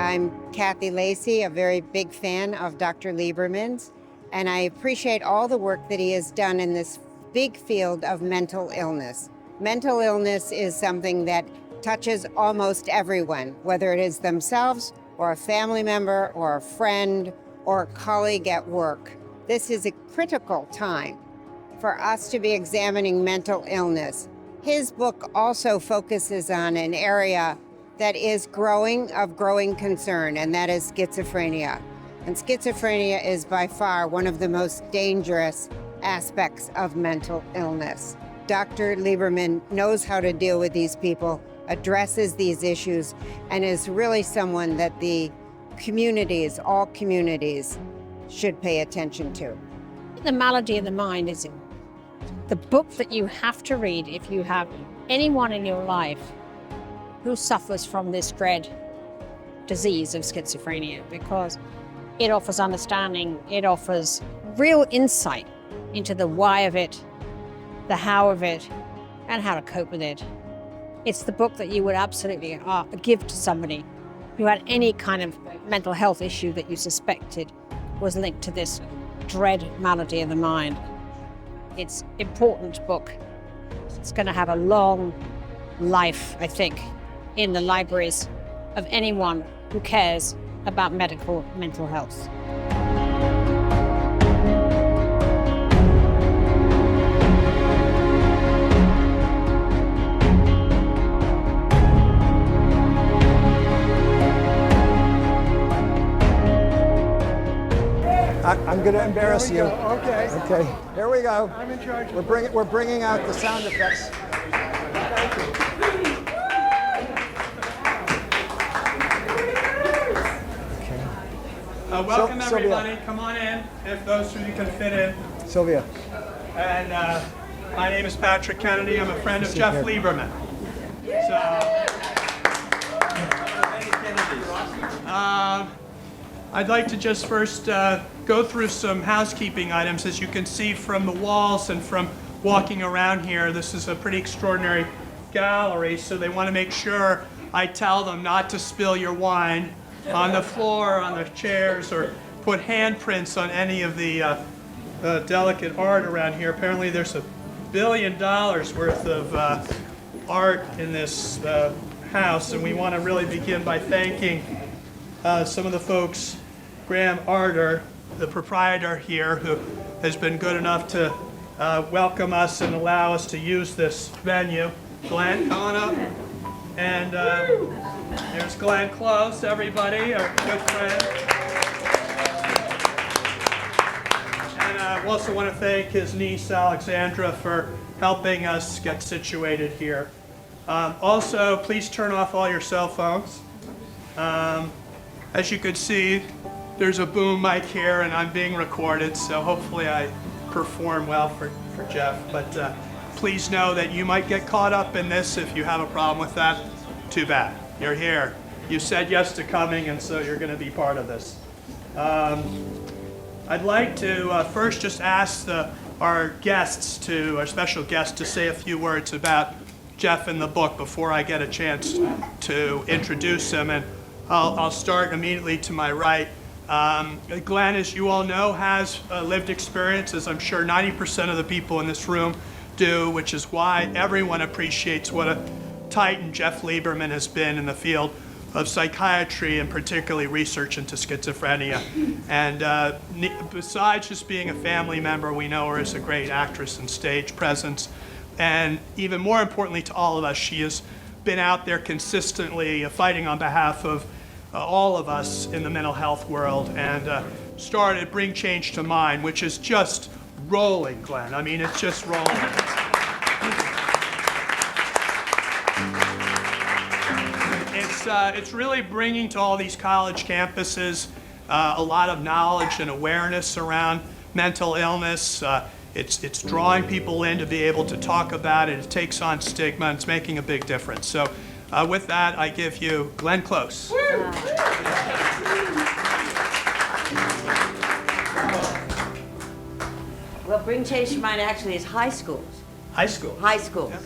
I'm Kathy Lacey, a very big fan of Dr. Lieberman's, and I appreciate all the work that he has done in this big field of mental illness. Mental illness is something that touches almost everyone, whether it is themselves or a family member or a friend or a colleague at work. This is a critical time for us to be examining mental illness. His book also focuses on an area that is growing concern, and that is schizophrenia. And schizophrenia is by far one of the most dangerous aspects of mental illness. Dr. Lieberman knows how to deal with these people, addresses these issues, and is really someone that the communities, all communities, should pay attention to. The Malady of the Mind is the book that you have to read if you have anyone in your life who suffers from this dread disease of schizophrenia, because it offers understanding, it offers real insight into the why of it, the how of it, and how to cope with it. It's the book that you would absolutely give to somebody who had any kind of mental health issue that you suspected was linked to this dread malady of the mind. It's an important book. It's going to have a long life, I think, in the libraries of anyone who cares about mental health. I'm going to embarrass you. Okay. Okay. Here we go. I'm in charge. We're bringing out the sound effects. Welcome everybody. Sylvia. Come on in, if those of you can fit in. Sylvia. And my name is Patrick Kennedy. I'm a friend of Jeff Lieberman. So, I'd like to just first go through some housekeeping items. As you can see from the walls and from walking around here, this is a pretty extraordinary gallery, so they want to make sure I tell them not to spill your wine on the floor, on the chairs, or put handprints on any of the delicate art around here. Apparently there's $1 billion worth of art in this house, and we want to really begin by thanking some of the folks. Graham Arter, the proprietor here, who has been good enough to welcome us and allow us to use this venue. Glenn, come on up. And there's Glenn Close, everybody, our good friend. And I also want to thank his niece, Alexandra, for helping us get situated here. Also, please turn off all your cell phones. As you can see, there's a boom mic here, and I'm being recorded, so hopefully I perform well for Jeff. But please know that you might get caught up in this. If you have a problem with that, too bad. You're here. You said yes to coming, and so you're going to be part of this. I'd like to first just ask our special guests to say a few words about Jeff and the book before I get a chance to introduce him. And I'll start immediately to my right. Glenn, as you all know, has lived experience, as I'm sure 90% of the people in this room do, which is why everyone appreciates what a titan Jeff Lieberman has been in the field of psychiatry, and particularly research into schizophrenia. And besides just being a family member, we know her as a great actress and stage presence. And even more importantly to all of us, she has been out there consistently fighting on behalf of all of us in the mental health world, and started Bring Change to Mind, which is just rolling, Glenn. I mean, it's just rolling. It's really bringing to all these college campuses a lot of knowledge and awareness around mental illness. It's drawing people in to be able to talk about it. It takes on stigma, and it's making a big difference. So with that, I give you Glenn Close. Well, Bring Change to Mind actually is high schools. High school. High schools. Yeah.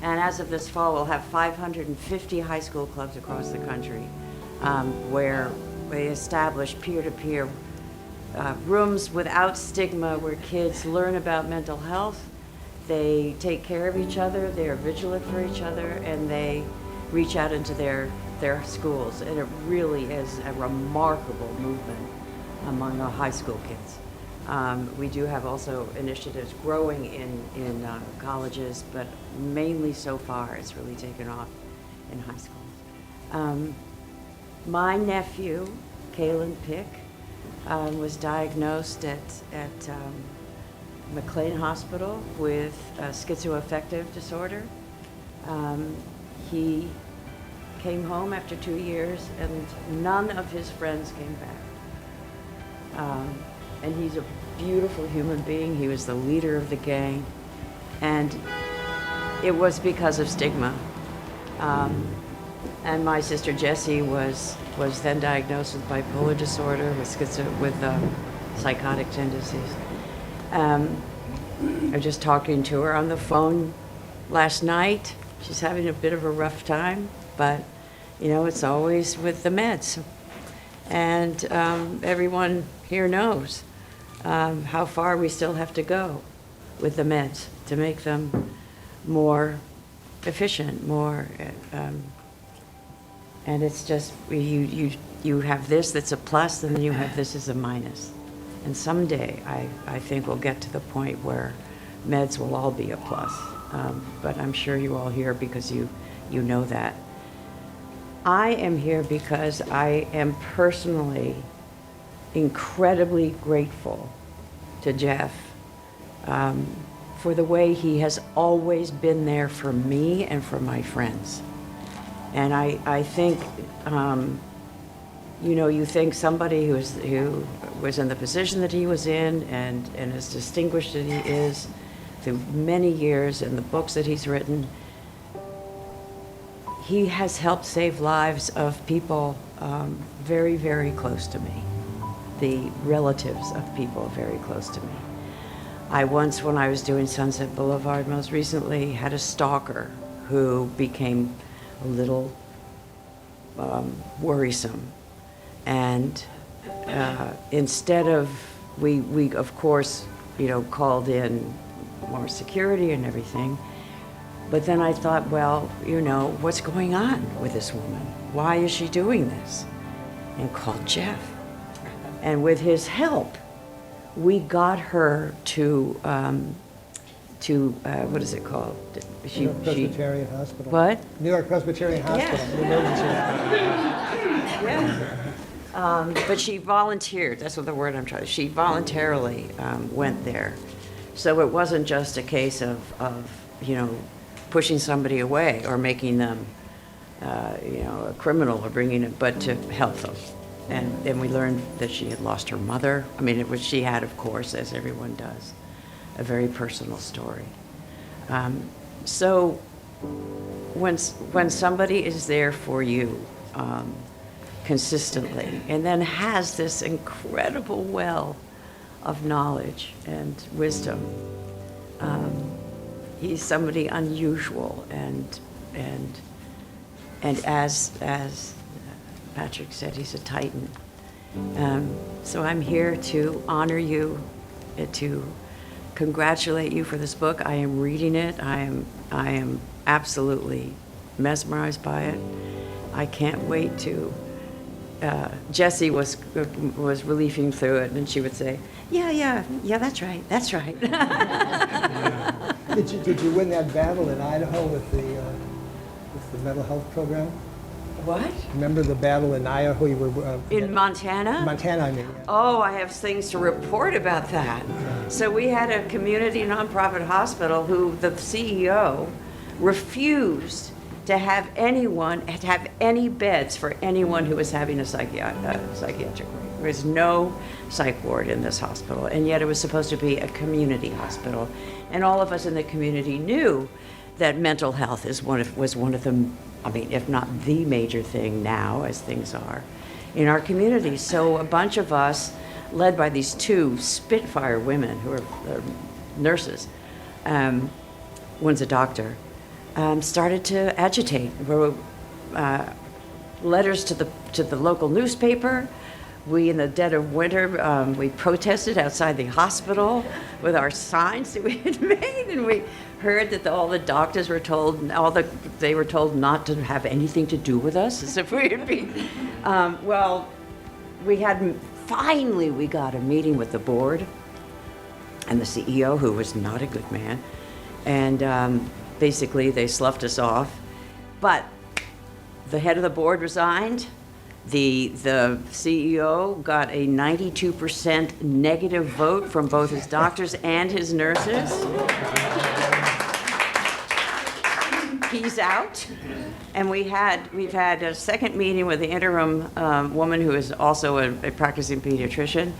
And as of this fall, we'll have 550 high school clubs across the country. where they establish peer-to-peer rooms without stigma, where kids learn about mental health, they take care of each other, they are vigilant for each other, and they reach out into their schools. And it really is a remarkable movement among the high school kids. We do have also initiatives growing in colleges, but mainly so far it's really taken off in high schools. My nephew, Kalen Pick, was diagnosed at McLean Hospital with schizoaffective disorder. He came home after 2 years, and none of his friends came back. And he's a beautiful human being. He was the leader of the gang, and it was because of stigma. And my sister Jessie was then diagnosed with bipolar disorder, with psychotic tendencies. I was just talking to her on the phone last night. She's having a bit of a rough time, but it's always with the meds. And everyone here knows how far we still have to go with the meds to make them more efficient, and it's just you have this that's a plus, and then you have this as a minus. And someday I think we'll get to the point where meds will all be a plus. But I'm sure you all here because you know that. I am here because I am personally incredibly grateful to Jeff for the way he has always been there for me and for my friends. And I think, you think somebody who was in the position that he was in and as distinguished as he is through many years and the books that he's written, he has helped save lives of people very, very close to me, the relatives of people very close to me. I once, when I was doing Sunset Boulevard most recently, had a stalker who became a little worrisome. And instead of, we of course, called in more security and everything. But then I thought, well, what's going on with this woman? Why is she doing this? And called Jeff. And with his help, we got her to what is it called? New York Presbyterian Hospital. What? New York Presbyterian Hospital. Yeah. But she volunteered. That's what the word I'm trying to. She voluntarily went there, so it wasn't just a case of pushing somebody away or making them a criminal or bringing it, but to help them. And then we learned that she had lost her mother. I mean, she had, of course, as everyone does, a very personal story. So when somebody is there for you consistently and then has this incredible well of knowledge and wisdom, he's somebody unusual and as Patrick said, he's a titan. So I'm here to honor you, to congratulate you for this book. I am reading it. I am absolutely mesmerized by it. I can't wait to. Jessie was leafing through it, and she would say, "Yeah, that's right. Did you win that battle in Idaho with the mental health program? What? Remember the battle in Idaho? You were in Montana? Montana, I mean. Yeah. Oh, I have things to report about that. So we had a community nonprofit hospital who the CEO refused to have any beds for anyone who was having a psychiatric ward. There was no psych ward in this hospital, and yet it was supposed to be a community hospital. And all of us in the community knew that mental health was one of the, I mean, if not the major thing now, as things are, in our community. So a bunch of us, led by these two Spitfire women who are nurses, one's a doctor, started to agitate. letters to the local newspaper. We, in the dead of winter, we protested outside the hospital with our signs that we had made, and we heard that all the doctors were told, they were told not to have anything to do with us, as if we would be. Finally, we got a meeting with the board and the CEO, who was not a good man, and basically they sloughed us off. But the head of the board resigned. The CEO got a 92% negative vote from both his doctors and his nurses. He's out. And we've had a second meeting with the interim woman who is also a practicing pediatrician,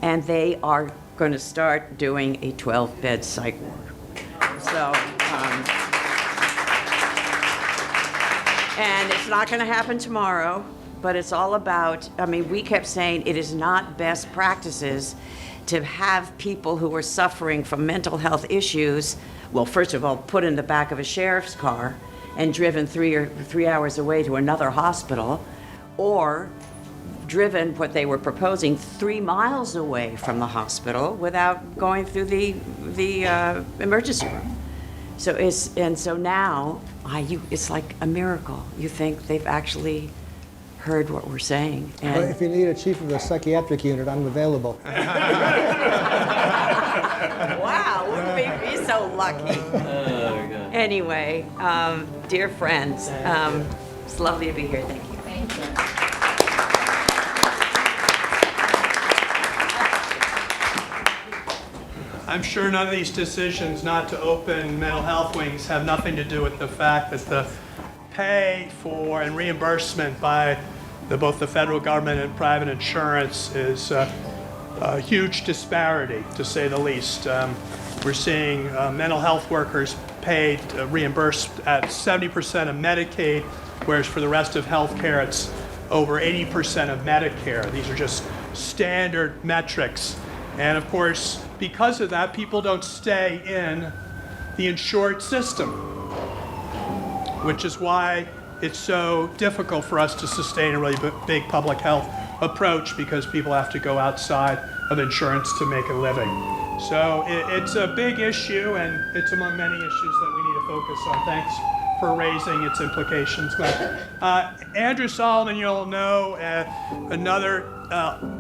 and they are going to start doing a 12-bed psych ward. So, and it's not going to happen tomorrow, but it's all about, we kept saying it is not best practices to have people who are suffering from mental health issues, well, first of all, put in the back of a sheriff's car and driven 3 hours away to another hospital, or driven, what they were proposing, 3 miles away from the hospital without going through the emergency room. So now, it's like a miracle. You think they've actually heard what we're saying. And Well, if you need a chief of the psychiatric unit, I'm available. wow, wouldn't we be so lucky? Anyway, dear friends, it's lovely to be here. Thank you. I'm sure none of these decisions not to open mental health wings have nothing to do with the fact that the pay for and reimbursement by both the federal government and private insurance is a huge disparity, to say the least. We're seeing mental health workers paid, reimbursed at 70% of Medicaid, whereas for the rest of healthcare it's over 80% of Medicare. These are just standard metrics. And of course, because of that, people don't stay in the insured system, which is why it's so difficult for us to sustain a really big public health approach, because people have to go outside of insurance to make a living. So it's a big issue, and it's among many issues that we need to focus on. Thanks for raising its implications. Andrew Solomon, you'll know, another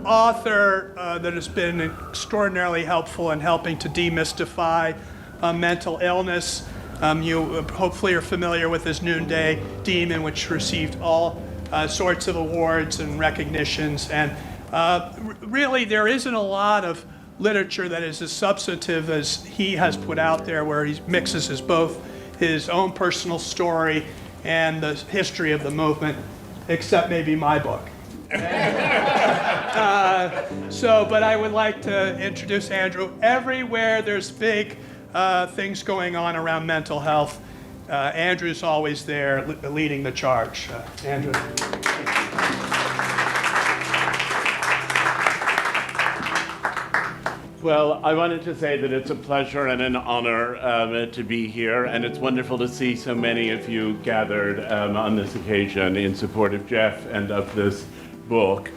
author that has been extraordinarily helpful in helping to demystify mental illness. You hopefully are familiar with his Noonday Demon, which received all sorts of awards and recognitions. And really, there isn't a lot of literature that is as substantive as he has put out there, where he mixes both his own personal story and the history of the movement, except maybe my book. But I would like to introduce Andrew. Everywhere there's big things going on around mental health, Andrew's always there leading the charge. Andrew. Well, I wanted to say that it's a pleasure and an honor to be here, and it's wonderful to see so many of you gathered on this occasion in support of Jeff and of this book.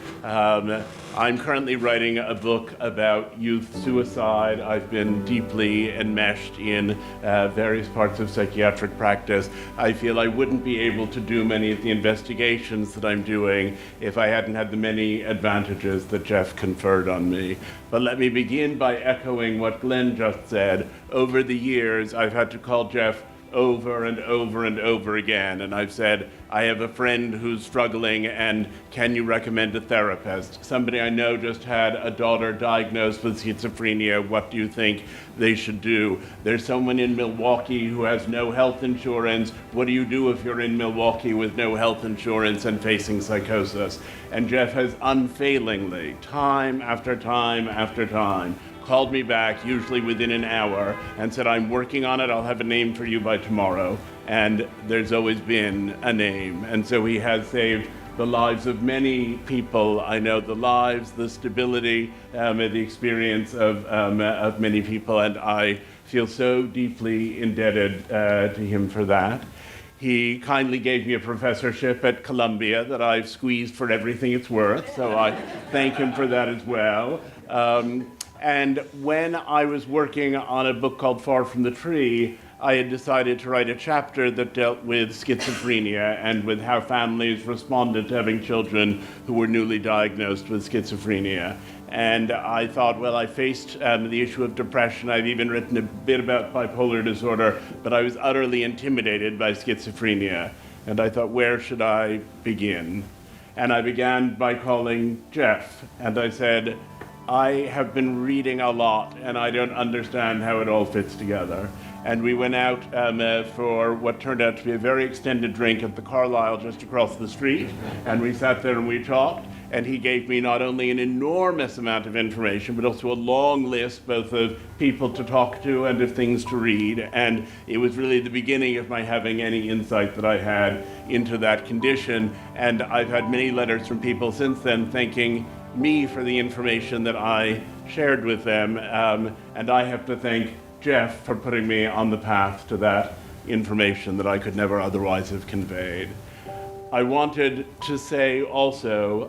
I'm currently writing a book about youth suicide. I've been deeply enmeshed in various parts of psychiatric practice. I feel I wouldn't be able to do many of the investigations that I'm doing if I hadn't had the many advantages that Jeff conferred on me. But let me begin by echoing what Glenn just said. Over the years, I've had to call Jeff over and over and over again, and I've said, I have a friend who's struggling, and can you recommend a therapist? Somebody I know just had a daughter diagnosed with schizophrenia. What do you think they should do? There's someone in Milwaukee who has no health insurance. What do you do if you're in Milwaukee with no health insurance and facing psychosis? And Jeff has unfailingly, time after time after time, called me back, usually within an hour, and said, I'm working on it, I'll have a name for you by tomorrow. And there's always been a name. And so he has saved the lives of many people. I know the lives, the stability, the experience of many people, and I feel so deeply indebted to him for that. He kindly gave me a professorship at Columbia that I've squeezed for everything it's worth, so I thank him for that as well. And when I was working on a book called Far from the Tree, I had decided to write a chapter that dealt with schizophrenia and with how families responded to having children who were newly diagnosed with schizophrenia. And I thought, well, I faced the issue of depression. I've even written a bit about bipolar disorder, but I was utterly intimidated by schizophrenia. And I thought, where should I begin? And I began by calling Jeff. And I said, I have been reading a lot, and I don't understand how it all fits together. And we went out for what turned out to be a very extended drink at the Carlisle just across the street. And we sat there and we talked. And he gave me not only an enormous amount of information, but also a long list both of people to talk to and of things to read. And it was really the beginning of my having any insight that I had into that condition. And I've had many letters from people since then thanking me for the information that I shared with them. And I have to thank Jeff for putting me on the path to that information that I could never otherwise have conveyed. I wanted to say also,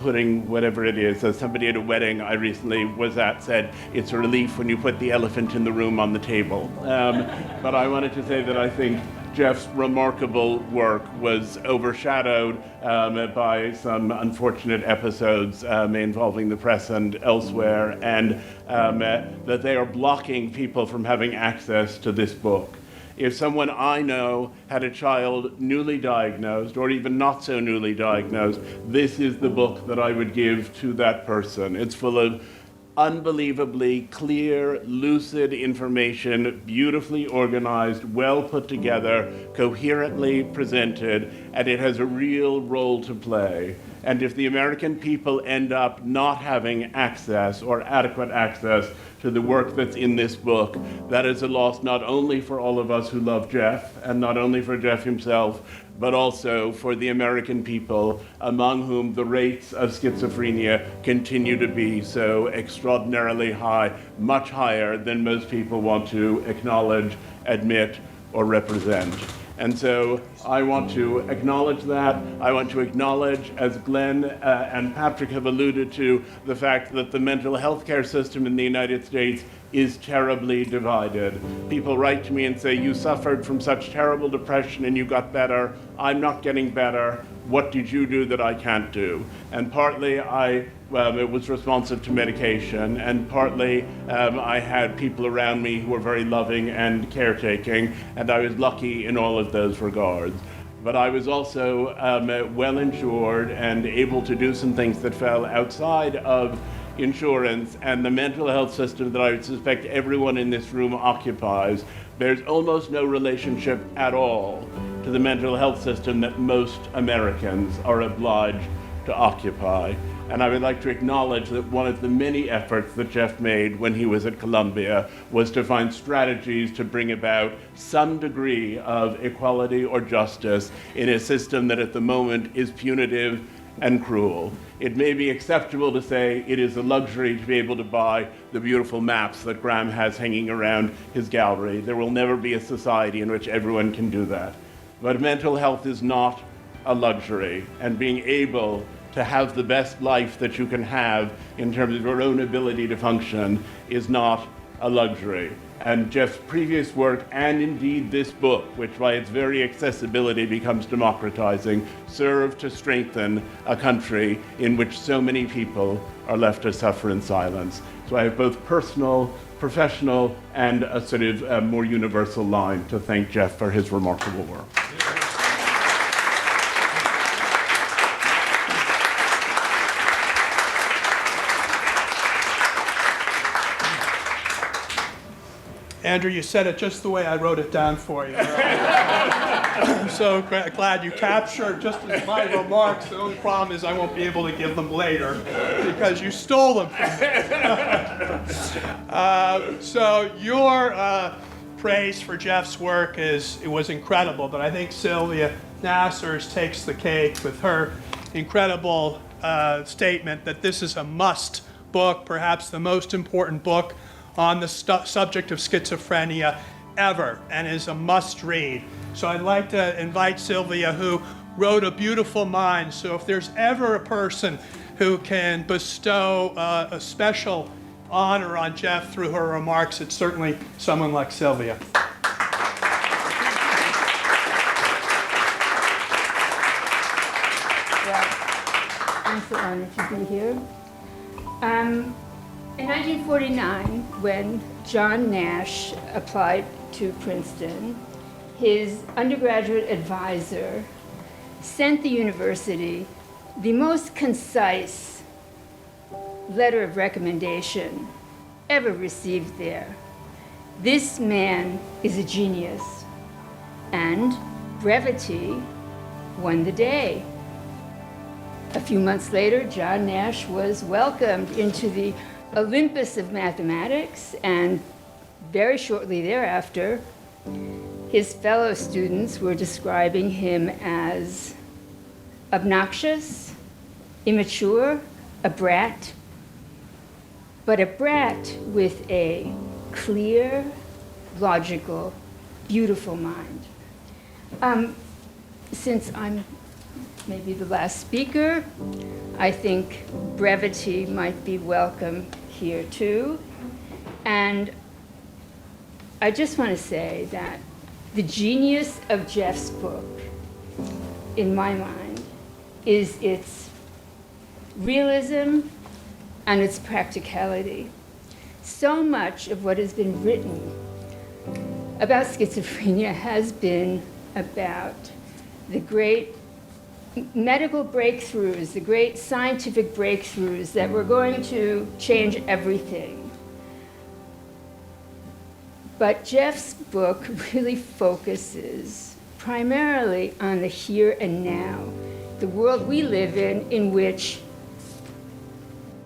putting whatever it is, as somebody at a wedding I recently was at said, it's a relief when you put the elephant in the room on the table. But I wanted to say that I think Jeff's remarkable work was overshadowed by some unfortunate episodes involving the press and elsewhere, and that they are blocking people from having access to this book. If someone I know had a child newly diagnosed, or even not so newly diagnosed, this is the book that I would give to that person. It's full of unbelievably clear, lucid information, beautifully organized, well put together, coherently presented, and it has a real role to play. And if the American people end up not having access or adequate access to the work that's in this book, that is a loss not only for all of us who love Jeff, and not only for Jeff himself, but also for the American people, among whom the rates of schizophrenia continue to be so extraordinarily high, much higher than most people want to acknowledge, admit, or represent. And so I want to acknowledge that. I want to acknowledge, as Glenn and Patrick have alluded to, the fact that the mental health care system in the United States is terribly divided. People write to me and say, you suffered from such terrible depression and you got better. I'm not getting better. What did you do that I can't do? And partly it was responsive to medication, and partly I had people around me who were very loving and caretaking, and I was lucky in all of those regards. But I was also well insured and able to do some things that fell outside of insurance, and the mental health system that I would suspect everyone in this room occupies, there's almost no relationship at all to the mental health system that most Americans are obliged to occupy. And I would like to acknowledge that one of the many efforts that Jeff made when he was at Columbia was to find strategies to bring about some degree of equality or justice in a system that at the moment is punitive and cruel. It may be acceptable to say it is a luxury to be able to buy the beautiful maps that Graham has hanging around his gallery. There will never be a society in which everyone can do that. But mental health is not a luxury, and being able to have the best life that you can have in terms of your own ability to function is not a luxury. And Jeff's previous work, and indeed this book, which by its very accessibility becomes democratizing, serve to strengthen a country in which so many people are left to suffer in silence. So I have both personal, professional, and a sort of more universal line to thank Jeff for his remarkable work. Andrew, you said it just the way I wrote it down for you. I'm so glad you captured just as my remarks. The only problem is I won't be able to give them later because you stole them from me. So your praise for Jeff's work was incredible, but I think Sylvia Nasser's takes the cake with her incredible statement that this is a must book, perhaps the most important book on the subject of schizophrenia ever and is a must-read. So I'd like to invite Sylvia, who wrote A Beautiful Mind. So if there's ever a person who can bestow a special honor on Jeff through her remarks, it's certainly someone like Sylvia. I'm so honored to be here. In 1949, when John Nash applied to Princeton, his undergraduate advisor sent the university the most concise letter of recommendation ever received there. This man is a genius, and brevity won the day. A few months later, John Nash was welcomed into the Olympus of mathematics, and very shortly thereafter, his fellow students were describing him as obnoxious, immature, a brat, but a brat with a clear, logical, beautiful mind. Since I'm maybe the last speaker, I think brevity might be welcome here too. And I just want to say that the genius of Jeff's book, in my mind, is its realism and its practicality. So much of what has been written about schizophrenia has been about the great medical breakthroughs, the great scientific breakthroughs that were going to change everything. But Jeff's book really focuses primarily on the here and now, the world we live in which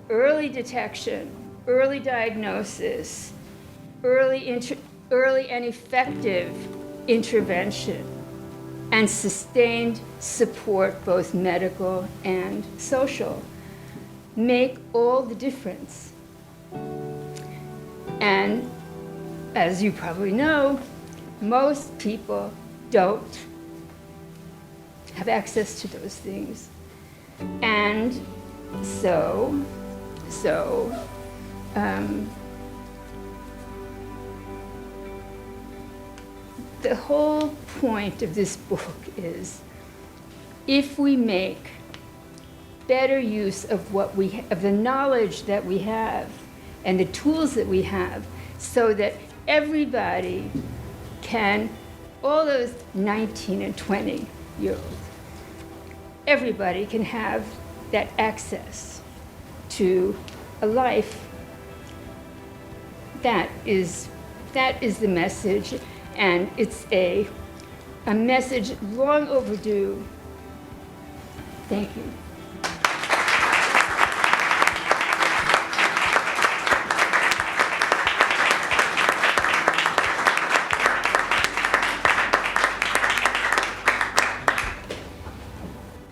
early detection, early diagnosis, early and effective intervention, and sustained support, both medical and social, make all the difference. And as you probably know, most people don't have access to those things. And so the whole point of this book is, if we make better use of of the knowledge that we have and the tools that we have, so that everybody can, all those 19 and 20-year-olds, everybody can have that access to a life. That is the message. And it's a message long overdue. Thank you.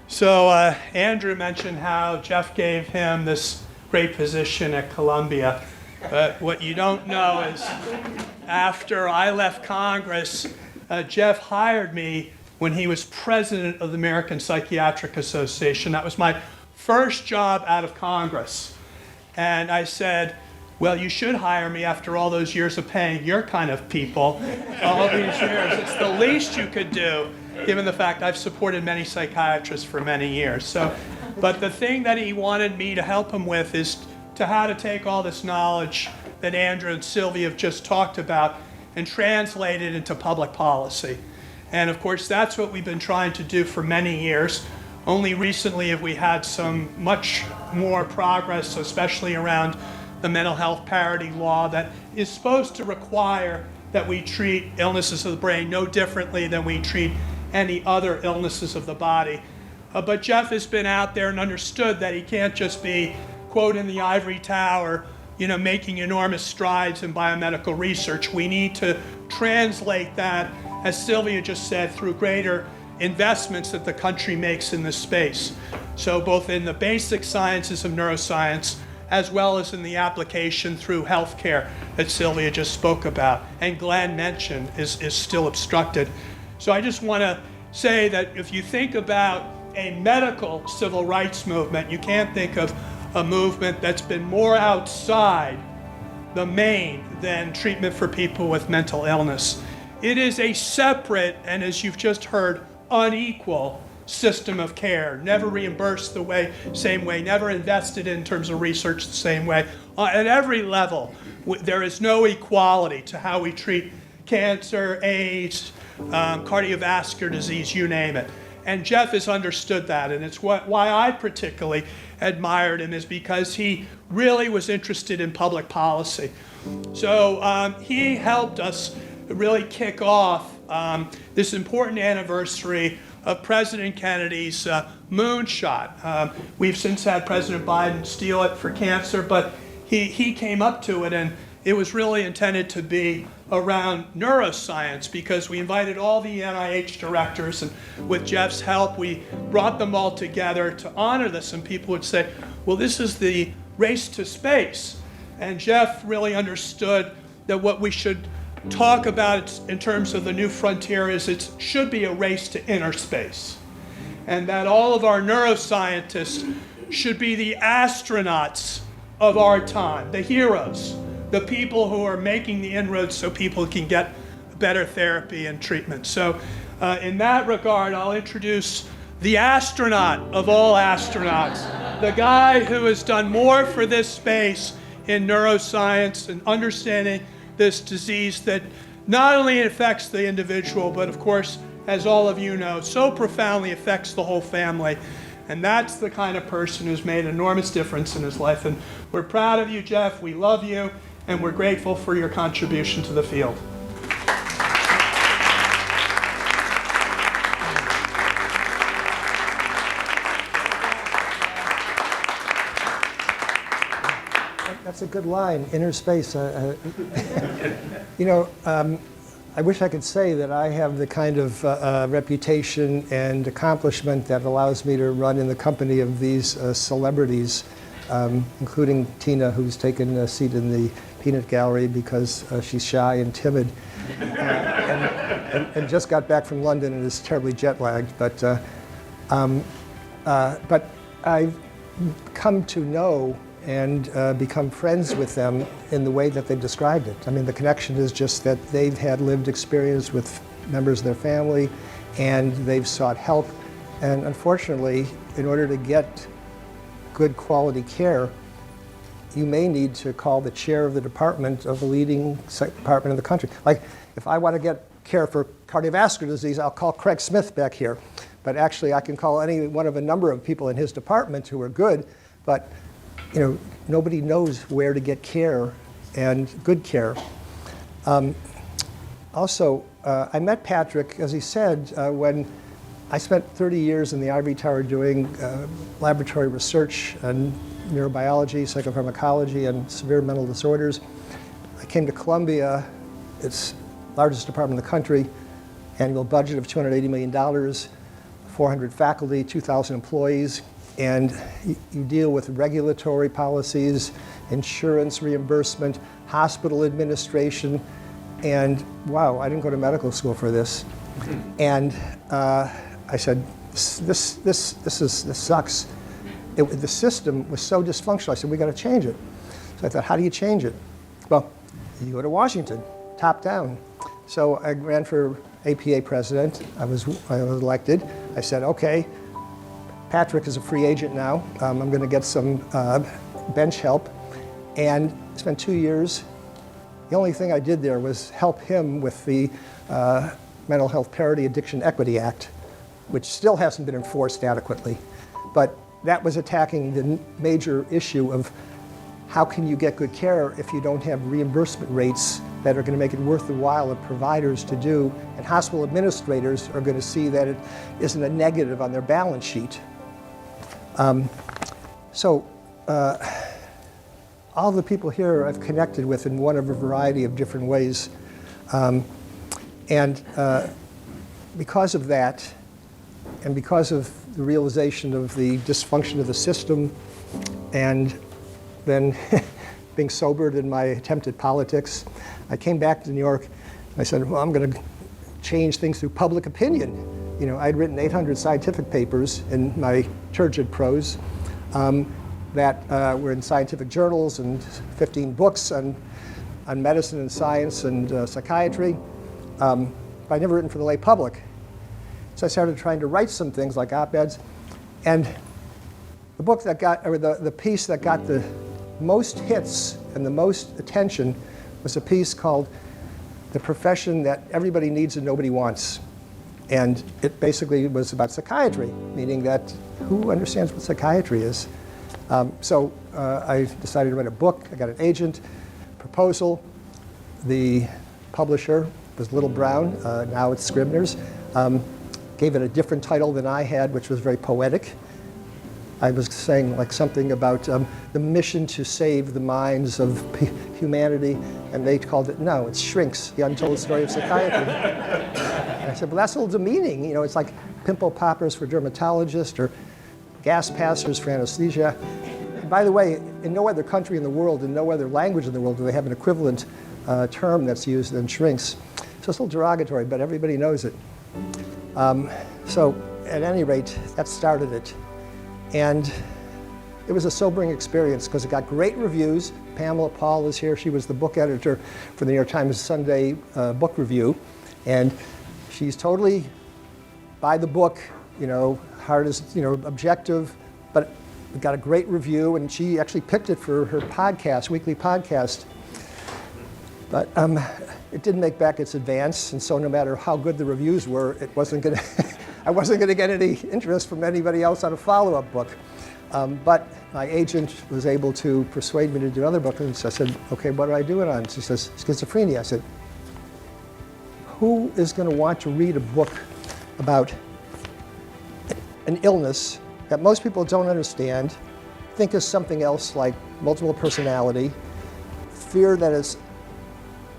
So Andrew mentioned how Jeff gave him this great position at Columbia. But what you don't know is, after I left Congress, Jeff hired me when he was president of the American Psychiatric Association. That was my first job out of Congress. And I said, well, you should hire me after all those years of paying your kind of people, all these years. It's the least you could do, given the fact I've supported many psychiatrists for many years. But the thing that he wanted me to help him with is to how to take all this knowledge that Andrew and Sylvia have just talked about and translate it into public policy. And of course, that's what we've been trying to do for many years. Only recently have we had some much more progress, especially around the mental health parity law that is supposed to require that we treat illnesses of the brain no differently than we treat any other illnesses of the body. But Jeff has been out there and understood that he can't just be, quote, in the ivory tower, making enormous strides in biomedical research. We need to translate that, as Sylvia just said, through greater investments that the country makes in this space. So both in the basic sciences of neuroscience as well as in the application through healthcare that Sylvia just spoke about, and Glenn mentioned is still obstructed. So I just want to say that if you think about a medical civil rights movement, you can't think of a movement that's been more outside the main than treatment for people with mental illness. It is a separate, and as you've just heard, unequal system of care, never reimbursed the same way, never invested in terms of research the same way. At every level, there is no equality to how we treat cancer, AIDS, cardiovascular disease, you name it. And Jeff has understood that, and it's why I particularly admired him, is because he really was interested in public policy. So he helped us really kick off this important anniversary of President Kennedy's moonshot. We've since had President Biden steal it for cancer, but he came up to it, and it was really intended to be around neuroscience, because we invited all the NIH directors, and with Jeff's help, we brought them all together to honor this. And people would say, well, this is the race to space. And Jeff really understood that what we should talk about in terms of the new frontier is it should be a race to inner space. And that all of our neuroscientists should be the astronauts of our time, the heroes, the people who are making the inroads so people can get better therapy and treatment. So in that regard, I'll introduce the astronaut of all astronauts, the guy who has done more for this space in neuroscience and understanding this disease that not only affects the individual, but of course, as all of you know, so profoundly affects the whole family. And that's the kind of person who's made an enormous difference in his life. And we're proud of you, Jeff. We love you. And we're grateful for your contribution to the field. That's a good line, inner space. You know, I wish I could say that I have the kind of reputation and accomplishment that allows me to run in the company of these celebrities, including Tina, who's taken a seat in the peanut gallery because she's shy and timid, and just got back from London and is terribly jet lagged. But I've come to know and become friends with them in the way that they've described it. I mean, the connection is just that they've had lived experience with members of their family, and they've sought help. And unfortunately, in order to get good quality care, you may need to call the chair of the department of the leading department in the country. Like, if I want to get care for cardiovascular disease, I'll call Craig Smith back here. But actually, I can call any one of a number of people in his department who are good, but you know, nobody knows where to get care and good care. Also, I met Patrick, as he said, when I spent 30 years in the ivory tower doing laboratory research on neurobiology, psychopharmacology, and severe mental disorders. I came to Columbia, its largest department in the country, annual budget of $280 million, 400 faculty, 2,000 employees, and you deal with regulatory policies, insurance reimbursement, hospital administration, and wow, I didn't go to medical school for this. And I said, this sucks. The system was so dysfunctional. I said, we got to change it. So I thought, how do you change it? Well, you go to Washington, top down. So I ran for APA president. I was elected. I said, okay, Patrick is a free agent now. I'm going to get some bench help. And spent 2 years. The only thing I did there was help him with the Mental Health Parity Addiction Equity Act, which still hasn't been enforced adequately. But that was attacking the major issue of how can you get good care if you don't have reimbursement rates that are going to make it worth the while of providers to do, and hospital administrators are going to see that it isn't a negative on their balance sheet. All the people here I've connected with in one of a variety of different ways. Because of that, and because of the realization of the dysfunction of the system and then being sobered in my attempt at politics, I came back to New York. And I said, well, I'm going to change things through public opinion. You know, I'd written 800 scientific papers in my turgid prose that were in scientific journals and 15 books on medicine and science and psychiatry, but I'd never written for the lay public. So I started trying to write some things like op-eds, and the book that got, or the piece that got the most hits and the most attention was a piece called "The Profession That Everybody Needs and Nobody Wants." And it basically was about psychiatry, meaning that who understands what psychiatry is? So I decided to write a book. I got an agent, proposal. The publisher was Little Brown, now it's Scribner's. Gave it a different title than I had, which was very poetic. I was saying like something about the mission to save the minds of humanity, and they called it, no, it's Shrinks, the Untold Story of Psychiatry. And I said, well, that's a little demeaning. You know, it's like pimple poppers for dermatologists or gas passers for anesthesia. And by the way, in no other country in the world, in no other language in the world, do they have an equivalent term that's used than Shrinks. So it's a little derogatory, but everybody knows it. So at any rate, that started it. And it was a sobering experience because it got great reviews. Pamela Paul is here. She was the book editor for the New York Times Sunday Book Review. And she's totally by the book, you know, hard as, you know, objective, but it got a great review, and she actually picked it for her podcast, weekly podcast. But it didn't make back its advance, and so no matter how good the reviews were, it wasn't going to, I wasn't going to get any interest from anybody else on a follow-up book. But my agent was able to persuade me to do another book, and so I said, okay, what do I do it on? She says, schizophrenia. I said, who is going to want to read a book about an illness that most people don't understand, think is something else like multiple personality, fear that is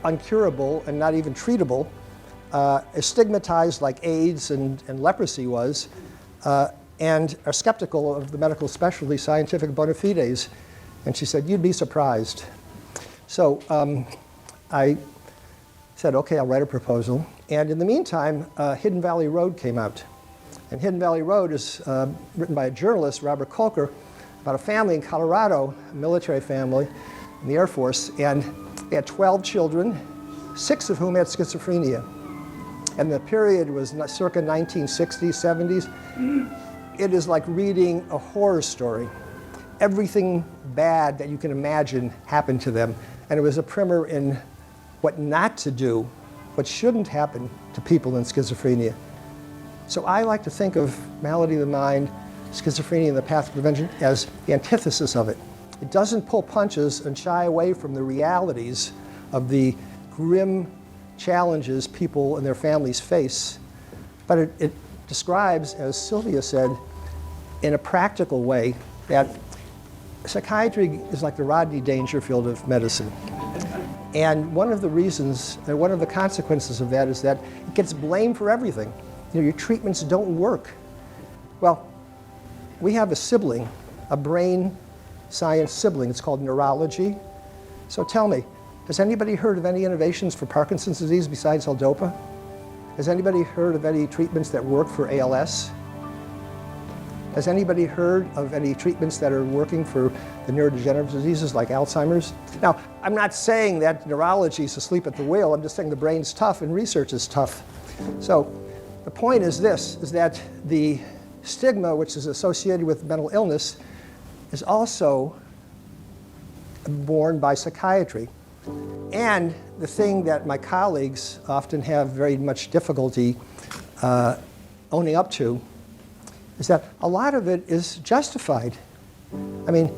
uncurable and not even treatable, is stigmatized like AIDS and leprosy was, and are skeptical of the medical specialty, scientific bona fides. And she said, you'd be surprised. So I said, okay, I'll write a proposal. And in the meantime, Hidden Valley Road came out. And Hidden Valley Road is written by a journalist, Robert Kolker, about a family in Colorado, a military family in the Air Force. And they had 12 children, 6 of whom had schizophrenia. And the period was circa 1960s, 70s. It is like reading a horror story. Everything bad that you can imagine happened to them. And it was a primer in what not to do, what shouldn't happen to people in schizophrenia. So I like to think of Malady of the Mind, Schizophrenia and the Path to Prevention as the antithesis of it. It doesn't pull punches and shy away from the realities of the grim challenges people and their families face, but it describes, as Sylvia said, in a practical way, that psychiatry is like the Rodney Dangerfield of medicine. And one of the reasons, and one of the consequences of that is that it gets blamed for everything. You know, your treatments don't work. Well, we have a sibling, a brain science sibling. It's called neurology. So tell me, has anybody heard of any innovations for Parkinson's disease besides L-DOPA? Has anybody heard of any treatments that work for ALS? Has anybody heard of any treatments that are working for the neurodegenerative diseases like Alzheimer's? Now, I'm not saying that neurology is asleep at the wheel. I'm just saying the brain's tough and research is tough. So the point is this, is that the stigma which is associated with mental illness is also borne by psychiatry. And the thing that my colleagues often have very much difficulty owning up to is that a lot of it is justified. I mean,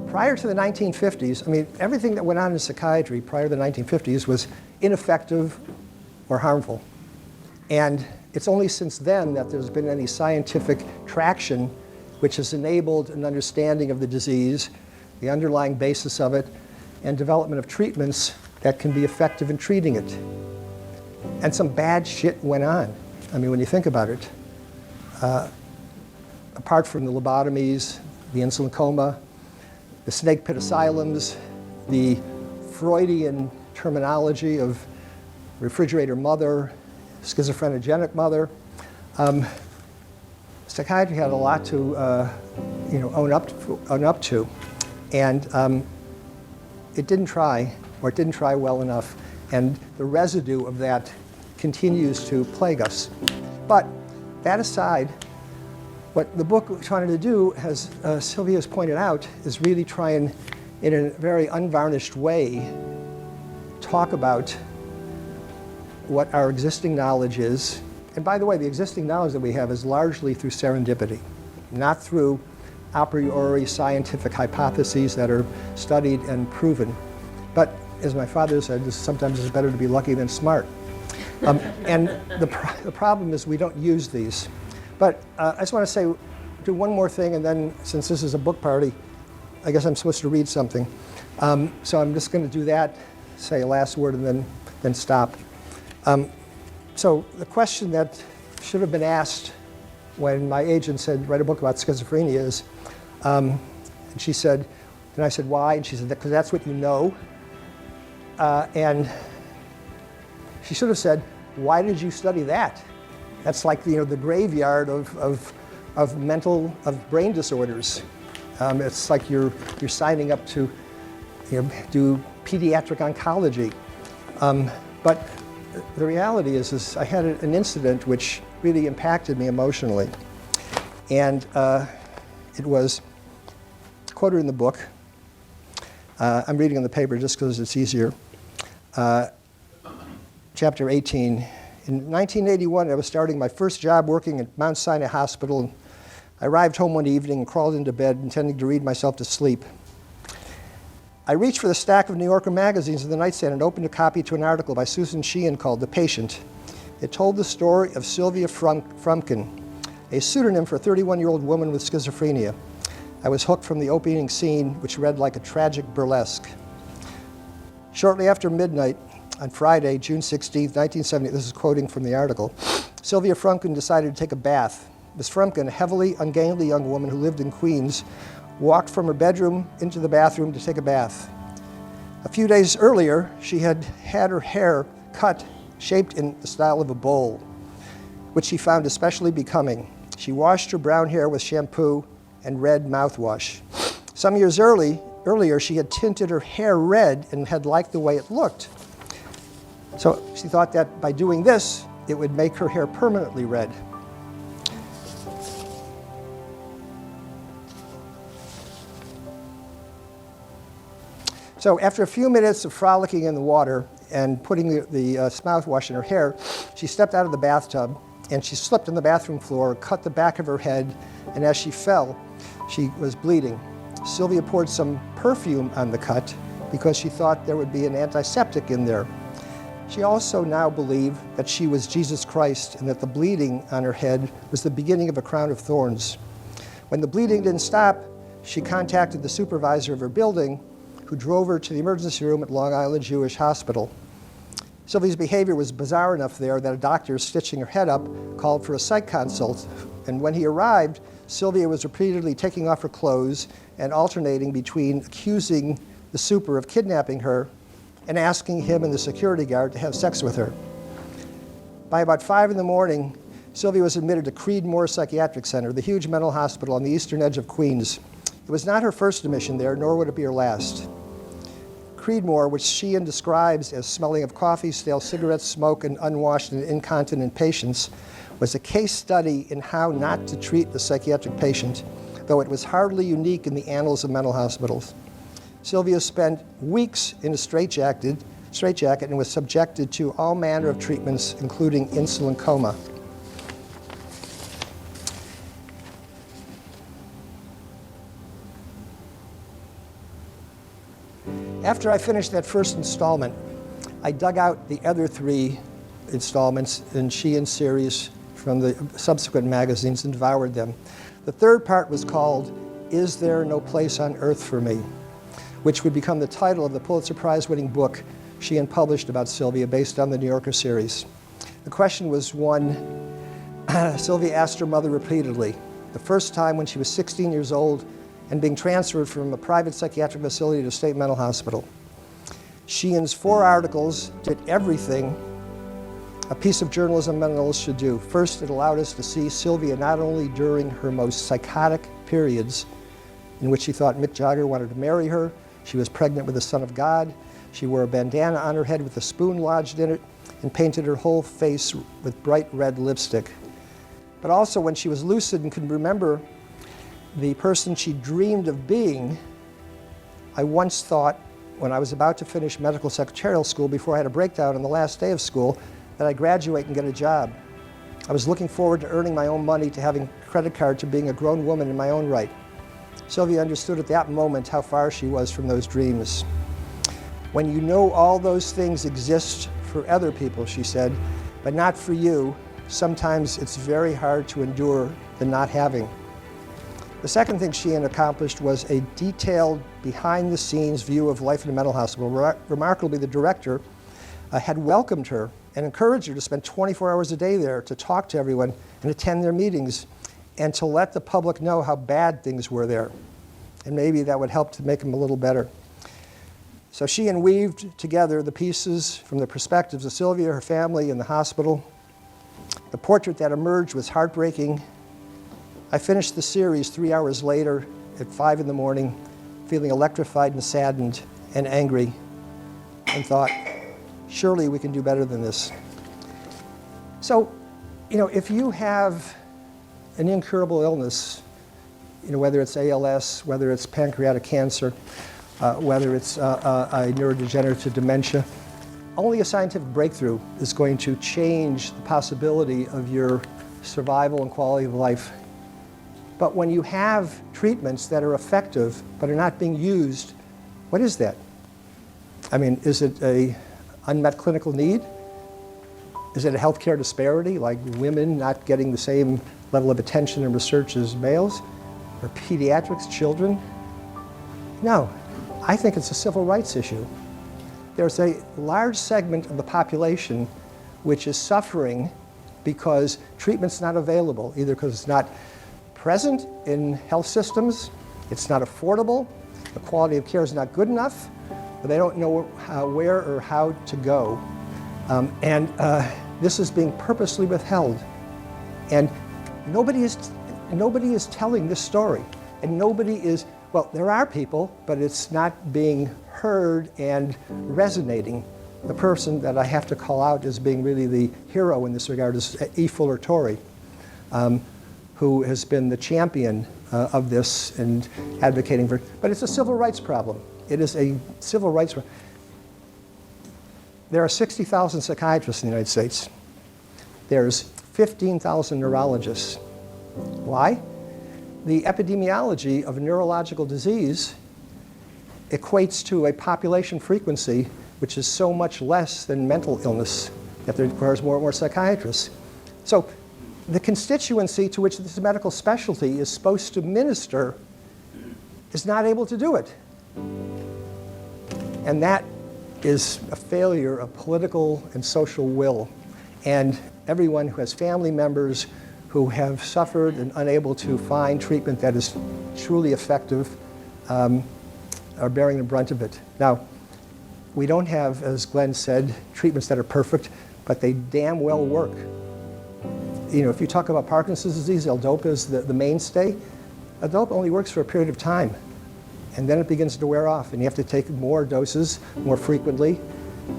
prior to the 1950s, I mean, everything that went on in psychiatry prior to the 1950s was ineffective or harmful. And it's only since then that there's been any scientific traction which has enabled an understanding of the disease, the underlying basis of it, and development of treatments that can be effective in treating it. And some bad shit went on. I mean, when you think about it, apart from the lobotomies, the insulin coma, the snake pit asylums, the Freudian terminology of refrigerator mother, schizophrenic mother. Psychiatry had a lot to own up to, and it didn't try well enough, and the residue of that continues to plague us. But that aside, what the book was trying to do, as Sylvia has pointed out, is really try and, in a very unvarnished way, talk about what our existing knowledge is. And by the way, the existing knowledge that we have is largely through serendipity, not through a priori scientific hypotheses that are studied and proven. But as my father said, sometimes it's better to be lucky than smart. And the problem is we don't use these. But I just want to do one more thing, and then since this is a book party, I guess I'm supposed to read something. So I'm just going to do that, say a last word, and then stop. So the question that should have been asked when my agent said, write a book about schizophrenia is, and she said, and I said, why? And she said, because that's what you know. And she should have said, why did you study that? That's like the graveyard of brain disorders. It's like you're signing up to do pediatric oncology. But the reality is I had an incident which really impacted me emotionally. And it was quoted in the book. I'm reading in the paper just because it's easier. Chapter 18. In 1981, I was starting my first job working at Mount Sinai Hospital. I arrived home one evening and crawled into bed, intending to read myself to sleep. I reached for the stack of New Yorker magazines in the nightstand and opened a copy to an article by Susan Sheehan called The Patient. It told the story of Sylvia Frumkin, a pseudonym for a 31-year-old woman with schizophrenia. I was hooked from the opening scene, which read like a tragic burlesque. Shortly after midnight on Friday, June 16, 1970, this is quoting from the article, Sylvia Frumkin decided to take a bath. Ms. Frumkin, a heavily, ungainly young woman who lived in Queens, walked from her bedroom into the bathroom to take a bath. A few days earlier, she had had her hair cut, shaped in the style of a bowl, which she found especially becoming. She washed her brown hair with shampoo and red mouthwash. Some years earlier, she had tinted her hair red and had liked the way it looked. So she thought that by doing this, it would make her hair permanently red. So after a few minutes of frolicking in the water and putting the mouthwash in her hair, she stepped out of the bathtub and she slipped on the bathroom floor, cut the back of her head, and as she fell, she was bleeding. Sylvia poured some perfume on the cut because she thought there would be an antiseptic in there. She also now believed that she was Jesus Christ and that the bleeding on her head was the beginning of a crown of thorns. When the bleeding didn't stop, she contacted the supervisor of her building, who drove her to the emergency room at Long Island Jewish Hospital. Sylvia's behavior was bizarre enough there that a doctor stitching her head up called for a psych consult. And when he arrived, Sylvia was repeatedly taking off her clothes and alternating between accusing the super of kidnapping her and asking him and the security guard to have sex with her. By about 5 in the morning, Sylvia was admitted to Creedmoor Psychiatric Center, the huge mental hospital on the eastern edge of Queens. It was not her first admission there, nor would it be her last. Creedmoor, which Sheehan describes as smelling of coffee, stale cigarettes, smoke, and unwashed and incontinent patients, was a case study in how not to treat the psychiatric patient, though it was hardly unique in the annals of mental hospitals. Sylvia spent weeks in a straitjacket and was subjected to all manner of treatments, including insulin coma. After I finished that first installment, I dug out the other 3 installments in Sheehan's series from the subsequent magazines and devoured them. The third part was called, Is There No Place on Earth for Me?, which would become the title of the Pulitzer Prize-winning book Sheehan published about Sylvia based on the New Yorker series. The question was one Sylvia asked her mother repeatedly. The first time when she was 16 years old and being transferred from a private psychiatric facility to a state mental hospital. Sheehan's 4 articles did everything a piece of journalism journalist should do. First, it allowed us to see Sylvia not only during her most psychotic periods, in which she thought Mick Jagger wanted to marry her, she was pregnant with the Son of God, she wore a bandana on her head with a spoon lodged in it, and painted her whole face with bright red lipstick. But also when she was lucid and could remember the person she dreamed of being. I once thought, when I was about to finish medical secretarial school before I had a breakdown on the last day of school, that I'd graduate and get a job. I was looking forward to earning my own money, to having a credit card, to being a grown woman in my own right. Sylvia understood at that moment how far she was from those dreams. When you know all those things exist for other people, she said, but not for you, sometimes it's very hard to endure the not having. The second thing Sheehan accomplished was a detailed, behind-the-scenes view of life in a mental hospital. Remarkably, the director had welcomed her and encouraged her to spend 24 hours a day there, to talk to everyone and attend their meetings, and to let the public know how bad things were there. And maybe that would help to make them a little better. So Sheehan weaved together the pieces from the perspectives of Sylvia, her family, and the hospital. The portrait that emerged was heartbreaking. I finished the series 3 hours later at 5 in the morning, feeling electrified and saddened and angry, and thought, surely we can do better than this. So, if you have an incurable illness, whether it's ALS, whether it's pancreatic cancer, whether it's a neurodegenerative dementia, only a scientific breakthrough is going to change the possibility of your survival and quality of life. But when you have treatments that are effective but are not being used, what is that? I mean, is it an unmet clinical need? Is it a healthcare disparity, like women not getting the same level of attention and research as males? Or pediatrics, children? No, I think it's a civil rights issue. There's a large segment of the population which is suffering because treatment's not available, either because it's not present in health systems, it's not affordable, the quality of care is not good enough, or they don't know where or how to go. This is being purposely withheld. And nobody is telling this story. And nobody is, well, there are people, but it's not being heard and resonating. The person that I have to call out as being really the hero in this regard is E. Fuller Torrey, who has been the champion of this and advocating for, but it's a civil rights problem. It is a civil rights problem. There are 60,000 psychiatrists in the United States. There's 15,000 neurologists. Why? The epidemiology of neurological disease equates to a population frequency which is so much less than mental illness that there requires more and more psychiatrists. So the constituency to which this medical specialty is supposed to minister is not able to do it. And that is a failure of political and social will. And everyone who has family members who have suffered and unable to find treatment that is truly effective are bearing the brunt of it. Now, we don't have, as Glenn said, treatments that are perfect, but they damn well work. If you talk about Parkinson's disease, L-Dopa is the mainstay. L-Dopa only works for a period of time, and then it begins to wear off, and you have to take more doses more frequently.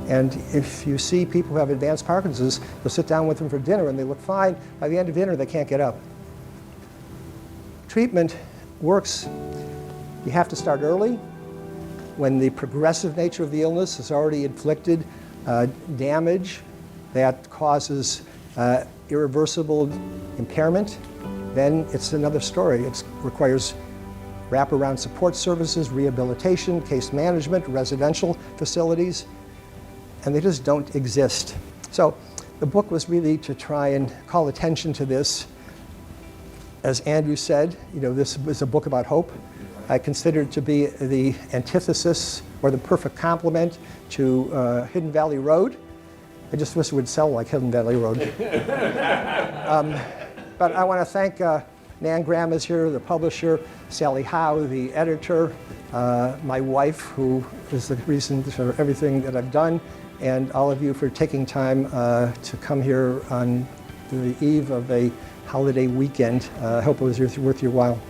And if you see people who have advanced Parkinson's, you'll sit down with them for dinner and they look fine. By the end of dinner, they can't get up. Treatment works. You have to start early, when the progressive nature of the illness has already inflicted damage that causes irreversible impairment. Then it's another story. It requires wraparound support services, rehabilitation, case management, residential facilities, and they just don't exist. So the book was really to try and call attention to this. As Andrew said, this is a book about hope. I consider it to be the antithesis or the perfect complement to Hidden Valley Road. I just wish it would sell like Hidden Valley Road. But I want to thank Nan Graham is here, the publisher, Sally Howe, the editor, my wife, who is the reason for everything that I've done, and all of you for taking time to come here on the eve of a holiday weekend. I hope it was worth your while.